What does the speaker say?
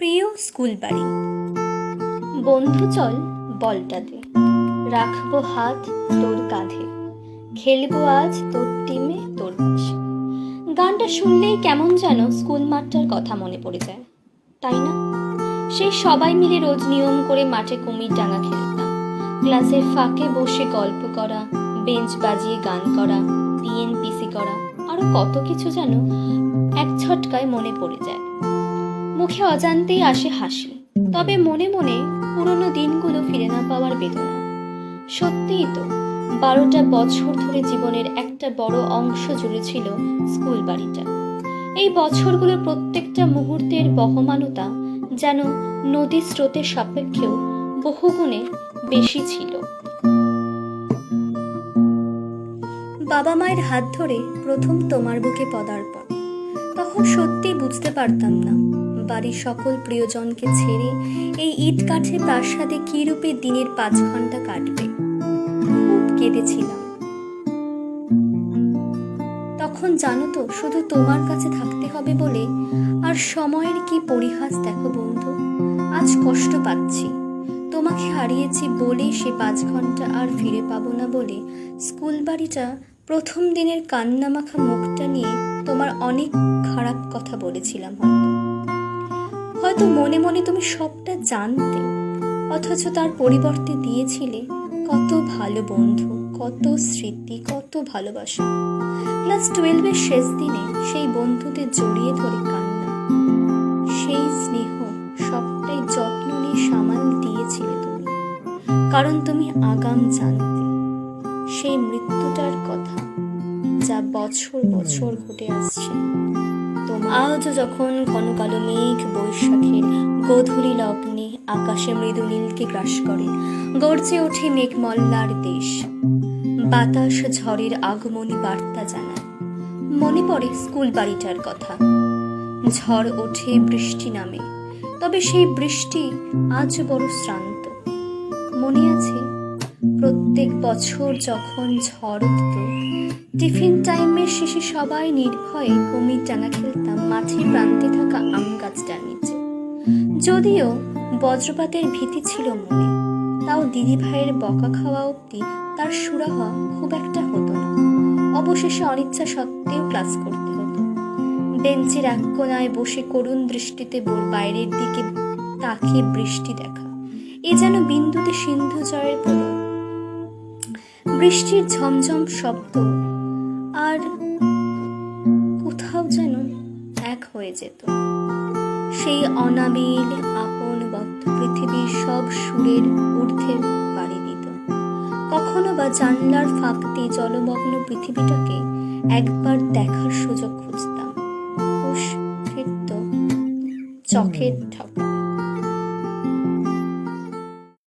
প্রিয় স্কুল বাড়ি। বন্ধু চল বলটা দে, রাখবো হাত তোর কাঁধে, খেলবো আজ তোর টিমে তোর পাশে। গানটা শুনলেই কেমন যেন স্কুল মাঠটার কথা মনে পড়ে যায়, তাই না? সেই সবাই মিলে রোজ নিয়ম করে মাঠে কুমির ডাঙা খেলতাম, ক্লাসের ফাঁকে বসে গল্প করা, বেঞ্চ বাজিয়ে গান করা, পিএনপিসি করা, আরো কত কিছু যেন এক ছটকায় মনে পড়ে যায়। মুখে অজান্তেই আসে হাসি, তবে মনে মনে পুরনো দিনগুলো ফিরে না পাওয়ার বেদনা। সত্যিই তো 12টা বছর ধরে জীবনের একটা বড় অংশ জুড়ে ছিল স্কুল বাড়িটা। এই বছরগুলোর প্রত্যেকটা মুহূর্তের বহমানতা যেন নদী স্রোতের সাপেক্ষেও বহুগুণে বেশি ছিল। বাবা মায়ের হাত ধরে প্রথম তোমার বুকে পদার্পণ, তখন সত্যি বুঝতে পারতাম না বাড়ির সকল প্রিয়জনকে ছেড়ে এই ইট কাঠে প্রাসাদে কি রূপে দিনের 5 ঘন্টা কাটবে। খুব কেঁদেছিলাম তখন, জানো তো, শুধু তোমার কাছে থাকতে হবে বলে। আর সময়ের কি পরিহাস দেখো বন্ধু, আজ কষ্ট পাচ্ছি তোমাকে হারিয়েছি বলে। সে 5 ঘন্টা আর ফিরে পাবো না বলে স্কুল বাড়িটা প্রথম দিনের কান্নামাখা মুখটা নিয়ে তোমার অনেক খারাপ কথা বলেছিলাম। হয়তো মনে মনে তুমি সবটা জানতে, অথচ তার পরিবর্তে দিয়েছিলে কত ভালো বন্ধু, কত স্মৃতি, কত ভালোবাসা। ক্লাস 12-এর শেষ দিনে সেই বন্ধুদের জড়িয়ে ধরে কান্না, সেই স্নেহ, সবটাই যত্ন নিয়ে সামাল দিয়েছিলে তুমি। কারণ তুমি আগাম জানতে সেই মৃত্যুটার কথা, যা বছর বছর ঘটে আসছে। আজও যখন ঘন কালো মেঘ বৈশাখের গোধূলি লগ্নে আকাশে মৃদু নীলকে গ্রাস করে, গর্জে ওঠে মেঘমল্লার দেশ, বাতাস ঝড়ের আগমনী বার্তা জানায়, মনে পড়ে স্কুল বাড়িটার কথা। ঝড় ওঠে, বৃষ্টি নামে, তবে সেই বৃষ্টি আজ বড় শ্রান্ত। মনে আছে প্রত্যেক বছর যখন ঝড় উঠত, টিফিন টাইমের শেষে সবাই নির্ভয়ে কুমির ডাঙা খেলতাম মাঠের প্রান্তে থাকা আম গাছটার নিচে। যদিও বজ্রপাতের ভীতি ছিল মনে, তাও দিদি ভাইয়ের বকা খাওয়া অবধি তার সুরাহা খুব একটা হতো না। অবশেষে অনিচ্ছা সত্ত্বেও ক্লাস করতে হতো। বেঞ্চের এক কোণায় বসে করুণ দৃষ্টিতে বাইরের দিকে তাকিয়ে বৃষ্টি দেখা, এ যেন বিন্দুতে সিন্ধু জয়ের প্রলয়। বৃষ্টির ঝমঝম শব্দ আর কোথাও যেন এক হয়ে যেত সেই অনাবিল আপন বদ্ধ পৃথিবীর সব সুরের ঊর্ধ্বে পাড়ি দিত। কখনো বা জানলার ফাঁক দিয়ে জলমগ্ন পৃথিবীটাকে একবার দেখার সুযোগ খুঁজতাম। ফিরত চোখের ঠক।